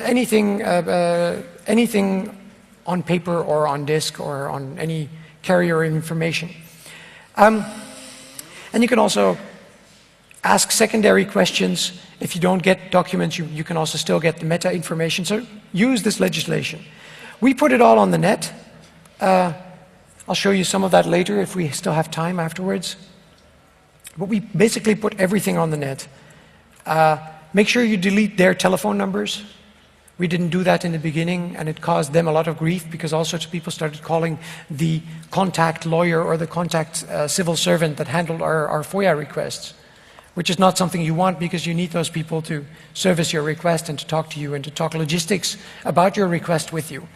anything on paper or on disk or on any carrier information. And you can also ask secondary questions. If you don't get documents, you can also still get the meta information. So use this legislation. We put it all on the net. I'll show you some of that later if we still have time afterwards. But we basically put everything on the net. Make sure you delete their telephone numbers. We didn't do that in the beginning, and it caused them a lot of grief because all sorts of people started calling the contact lawyer or the contact civil servant that handled our FOIA requests, which is not something you want because you need those people to service your request and to talk to you and to talk logistics about your request with you.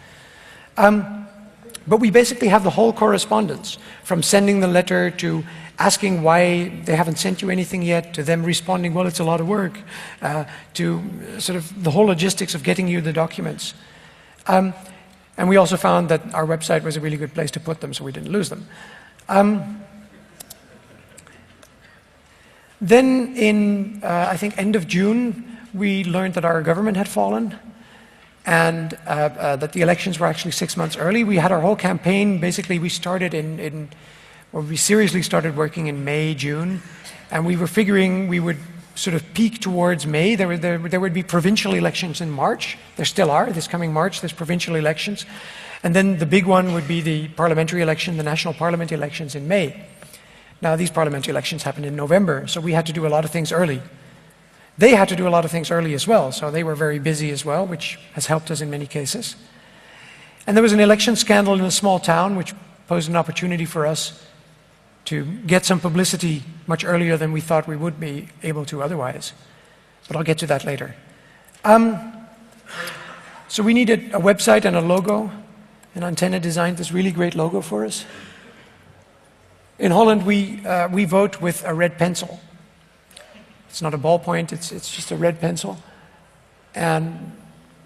But we basically have the whole correspondence, from sending the letter to asking why they haven't sent you anything yet, to them responding, well, it's a lot of work, to sort of the whole logistics of getting you the documents. And we also found that our website was a really good place to put them, so we didn't lose them. Then in, I think, end of June, we learned that our government had fallen, and that the elections were actually 6 months early. We had our whole campaign, basically we started we seriously started working in May, June, and we were figuring we would sort of peak towards May. There would be provincial elections in March. There still are, this coming March, there's provincial elections. And then the big one would be the parliamentary election, the national parliament elections in May. Now these parliamentary elections happened in November, so we had to do a lot of things early. They had to do a lot of things early as well, so they were very busy as well, which has helped us in many cases. And there was an election scandal in a small town, which posed an opportunity for us to get some publicity much earlier than we thought we would be able to otherwise. But I'll get to that later. So we needed a website and a logo, and Antenna designed this really great logo for us. In Holland, we vote with a red pencil. It's not a ballpoint, it's just a red pencil. And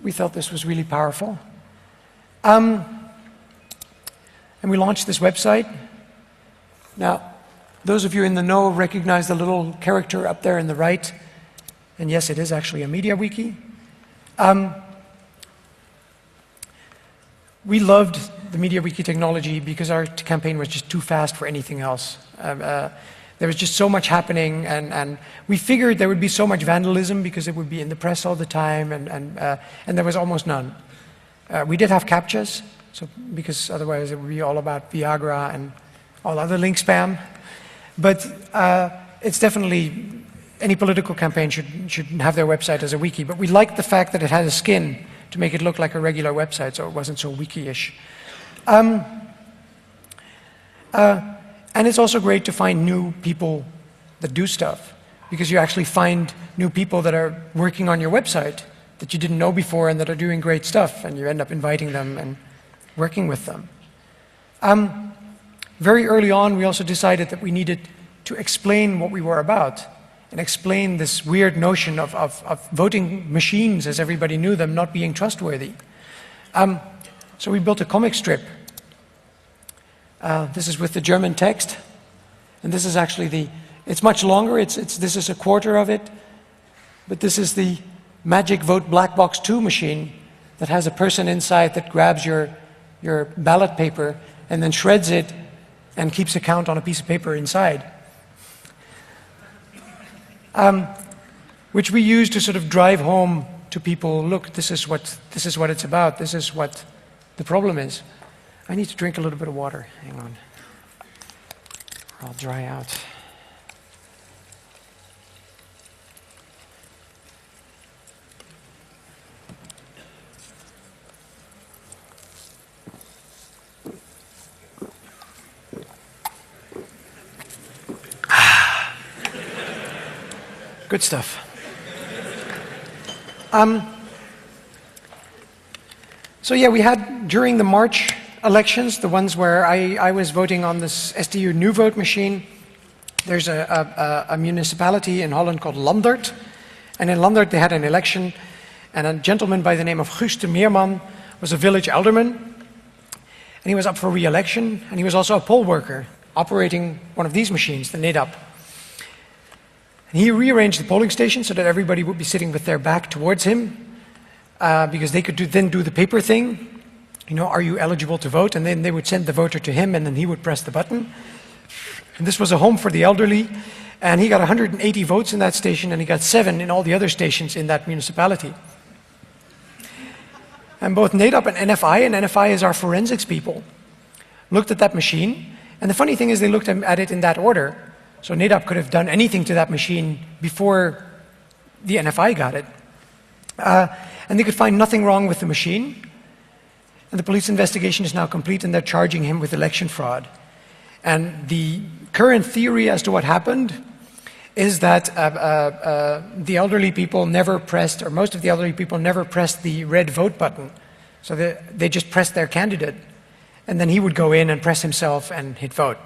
we felt this was really powerful. And we launched this website. Now, those of you in the know recognize the little character up there in the right. And yes, it is actually a media wiki. We loved the MediaWiki technology because our campaign was just too fast for anything else. There was just so much happening, and we figured there would be so much vandalism because it would be in the press all the time, and there was almost none. We did have CAPTCHAs, because otherwise it would be all about Viagra and all other link spam. But it's definitely, any political campaign should have their website as a wiki. But we liked the fact that it had a skin to make it look like a regular website, so it wasn't so wiki-ish. And it's also great to find new people that do stuff, because you actually find new people that are working on your website that you didn't know before and that are doing great stuff, and you end up inviting them and working with them. Very early on, we also decided that we needed to explain what we were about and explain this weird notion of voting machines, as everybody knew them, not being trustworthy. So we built a comic strip. This is with the German text, and this is actually it's much longer, this is a quarter of it, but this is the Magic Vote Black Box 2 machine that has a person inside that grabs your ballot paper and then shreds it and keeps a count on a piece of paper inside. Which we use to sort of drive home to people, look, this is what it's about, this is what the problem is. I need to drink a little bit of water, hang on, or I'll dry out. Good stuff. So yeah, we had, during the March elections, the ones where I was voting on this SDU New Vote machine, there's a municipality in Holland called Landert, and in Landert they had an election, and a gentleman by the name of Guus de Meerman was a village alderman, and he was up for re-election, and he was also a poll worker operating one of these machines, the NEDAP. And he rearranged the polling station so that everybody would be sitting with their back towards him, because they could then do the paper thing. You know, are you eligible to vote? And then they would send the voter to him, and then he would press the button. And this was a home for the elderly, and he got 180 votes in that station, and he got 7 in all the other stations in that municipality. And both NADAP and NFI is our forensics people, looked at that machine, and the funny thing is they looked at it in that order. So NADAP could have done anything to that machine before the NFI got it. And they could find nothing wrong with the machine. And the police investigation is now complete, and they're charging him with election fraud. And the current theory as to what happened is that the elderly people never pressed, or most of the elderly people never pressed the red vote button. So they just pressed their candidate, and then he would go in and press himself and hit vote.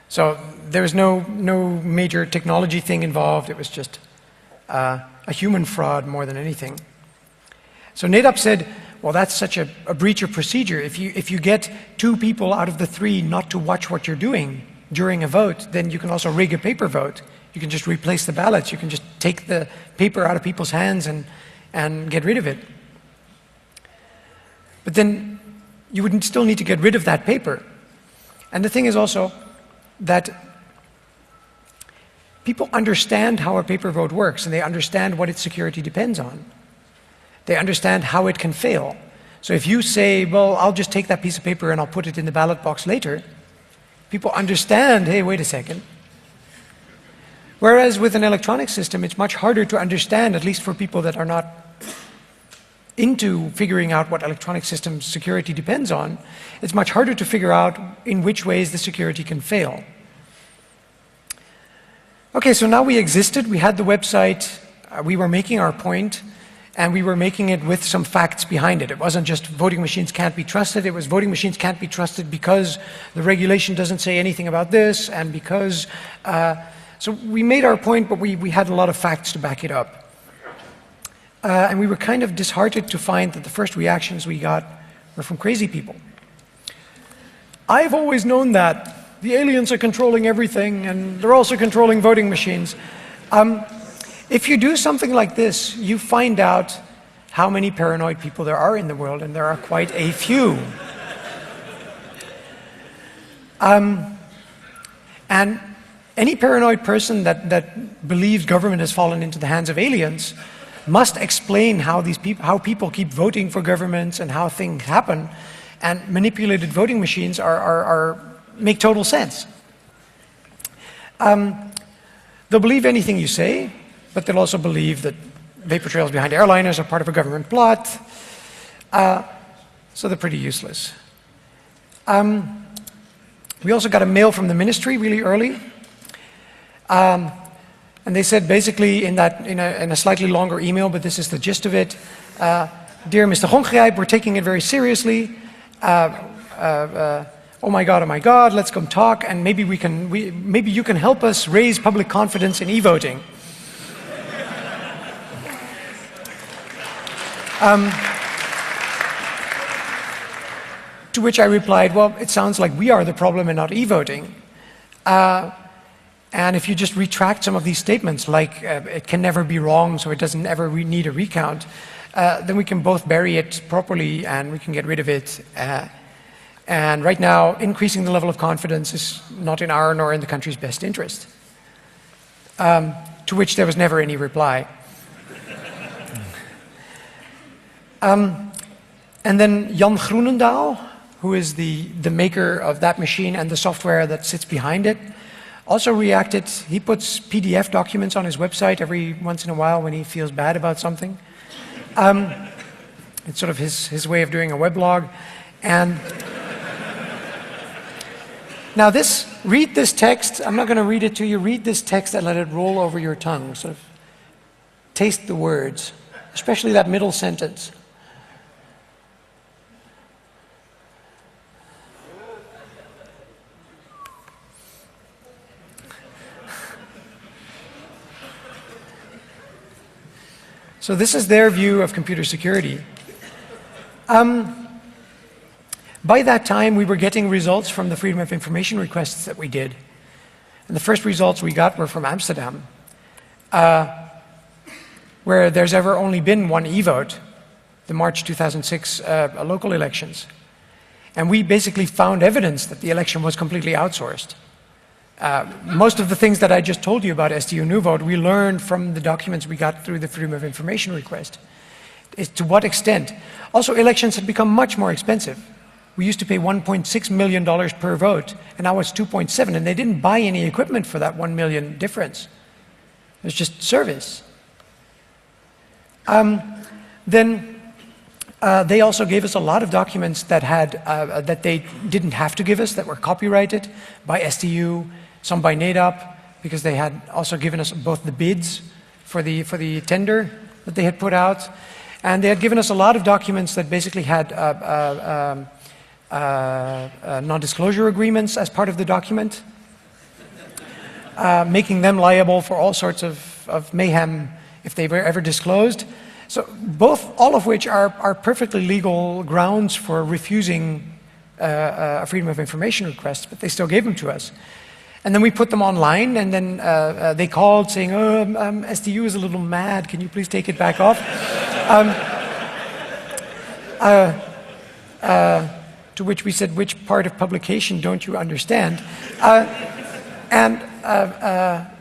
So there was no major technology thing involved. It was just a human fraud more than anything. So NADAP said, well, that's such a breach of procedure. If you get 2 people out of the 3 not to watch what you're doing during a vote, then you can also rig a paper vote. You can just replace the ballots. You can just take the paper out of people's hands and get rid of it. But then you would still need to get rid of that paper. And the thing is also that people understand how a paper vote works, and they understand what its security depends on. They understand how it can fail. So if you say, well, I'll just take that piece of paper and I'll put it in the ballot box later, people understand, hey, wait a second. Whereas with an electronic system, it's much harder to understand, at least for people that are not into figuring out what electronic systems security depends on. It's much harder to figure out in which ways the security can fail. Okay, so now we existed, we had the website, we were making our point, and we were making it with some facts behind it. It wasn't just voting machines can't be trusted, it was voting machines can't be trusted because the regulation doesn't say anything about this, and because... so we made our point, but we had a lot of facts to back it up. And we were kind of disheartened to find that the first reactions we got were from crazy people. I've always known that. The aliens are controlling everything, and they're also controlling voting machines. If you do something like this, you find out how many paranoid people there are in the world, and there are quite a few. And any paranoid person that believes government has fallen into the hands of aliens must explain how people keep voting for governments and how things happen, and manipulated voting machines make total sense. They'll believe anything you say, but they'll also believe that vapor trails behind airliners are part of a government plot. So they're pretty useless. We also got a mail from the ministry really early. And they said basically in a slightly longer email, but this is the gist of it. Dear Mr. Gonggrijp, we're taking it very seriously. Oh my God, let's come talk, and maybe you can help us raise public confidence in e-voting. To which I replied, well, it sounds like we are the problem and not e-voting. And if you just retract some of these statements, like it can never be wrong, so it doesn't ever need a recount, then we can both bury it properly and we can get rid of it. And right now, increasing the level of confidence is not in our nor in the country's best interest. To which there was never any reply. And then Jan Groenendaal, who is the maker of that machine and the software that sits behind it, also reacted. He puts PDF documents on his website every once in a while when he feels bad about something. It's sort of his way of doing a weblog. And now read this text. I'm not going to read it to you. Read this text and let it roll over your tongue. Sort of taste the words, especially that middle sentence. So this is their view of computer security. By that time, we were getting results from the Freedom of Information requests that we did. And the first results we got were from Amsterdam. where there's ever only been one e-vote, the March 2006 local elections. And we basically found evidence that the election was completely outsourced. Most of the things that I just told you about SDU NuVote, we learned from the documents we got through the Freedom of Information request. To what extent? Also, elections have become much more expensive. We used to pay $1.6 million per vote, and now it's 2.7, and they didn't buy any equipment for that 1 million difference. It's just service. They also gave us a lot of documents that that they didn't have to give us, that were copyrighted by SDU, some by NADAP, because they had also given us both the bids for the tender that they had put out, and they had given us a lot of documents that basically had non-disclosure agreements as part of the document, making them liable for all sorts of mayhem if they were ever disclosed. So all of which are perfectly legal grounds for refusing a Freedom of Information request, but they still gave them to us. And then we put them online, and then they called saying, oh, SDU is a little mad, can you please take it back off? To which we said, which part of publication don't you understand?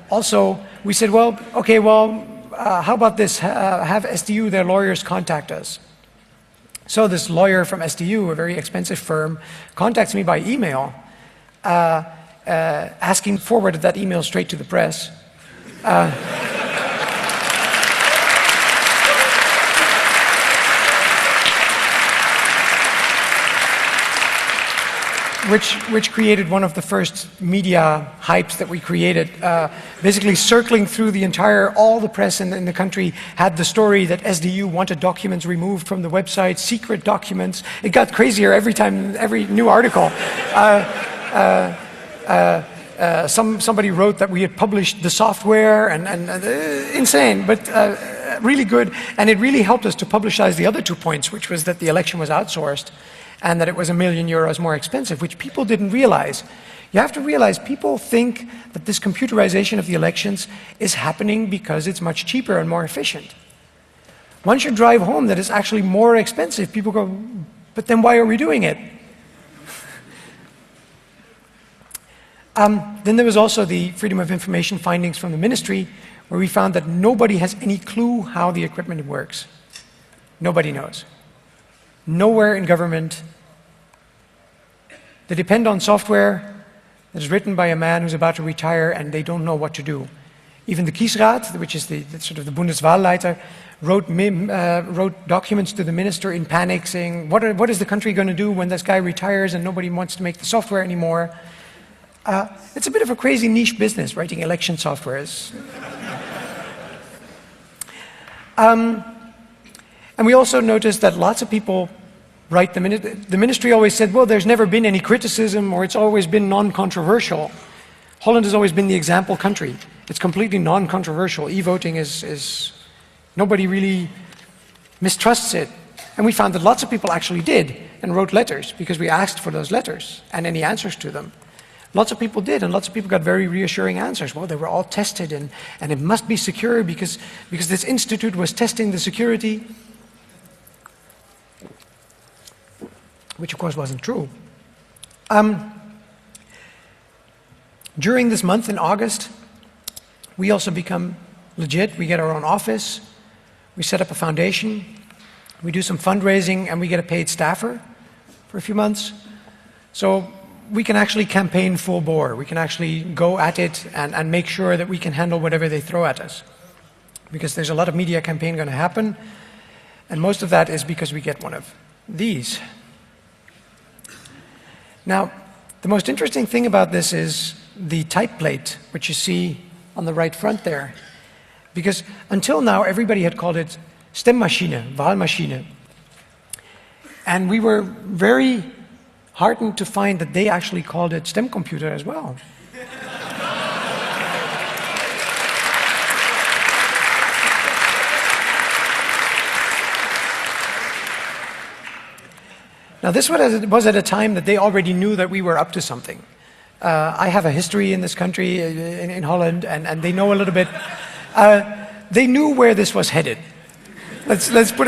Also, we said, well, okay, well, how about this? Have SDU, their lawyers, contact us. So this lawyer from SDU, a very expensive firm, contacts me by email, asking forwarded that email straight to the press. Which created one of the first media hypes that we created. Basically circling through all the press in the country had the story that SDU wanted documents removed from the website, secret documents. It got crazier every new article. Somebody wrote that we had published the software, and insane, but really good. And it really helped us to publicize the other 2 points, which was that the election was outsourced, and that it was €1 million more expensive, which people didn't realize. You have to realize people think that this computerization of the elections is happening because it's much cheaper and more efficient. Once you drive home that it's actually more expensive, people go, but then why are we doing it? Then there was also the Freedom of Information findings from the ministry, where we found that nobody has any clue how the equipment works. Nobody knows. Nowhere in government. They depend on software that is written by a man who's about to retire, and they don't know what to do. Even the Kiesrat, which is the Bundeswahlleiter, wrote documents to the minister in panic saying, what is the country going to do when this guy retires and nobody wants to make the software anymore? It's a bit of a crazy niche business, writing election software. And we also noticed that lots of people write the ministry always said, well, there's never been any criticism, or it's always been non-controversial. Holland has always been the example country. It's completely non-controversial. E-voting is nobody really mistrusts it. And we found that lots of people actually did and wrote letters, because we asked for those letters and any answers to them. Lots of people did, and lots of people got very reassuring answers. Well, they were all tested, and it must be secure because this institute was testing the security, which of course wasn't true. During this month in August, we also become legit. We get our own office, we set up a foundation, we do some fundraising, and we get a paid staffer for a few months. So we can actually campaign full bore. We can actually go at it and make sure that we can handle whatever they throw at us. Because there's a lot of media campaign going to happen, and most of that is because we get one of these. Now, the most interesting thing about this is the type plate, which you see on the right front there. Because until now, everybody had called it Stemmmaschine, Wahlmaschine. And we were very heartened to find that they actually called it Stemcomputer as well. Now, this was at a time that they already knew that we were up to something. I have a history in this country, in Holland, and they know a little bit. they knew where this was headed. Let's put it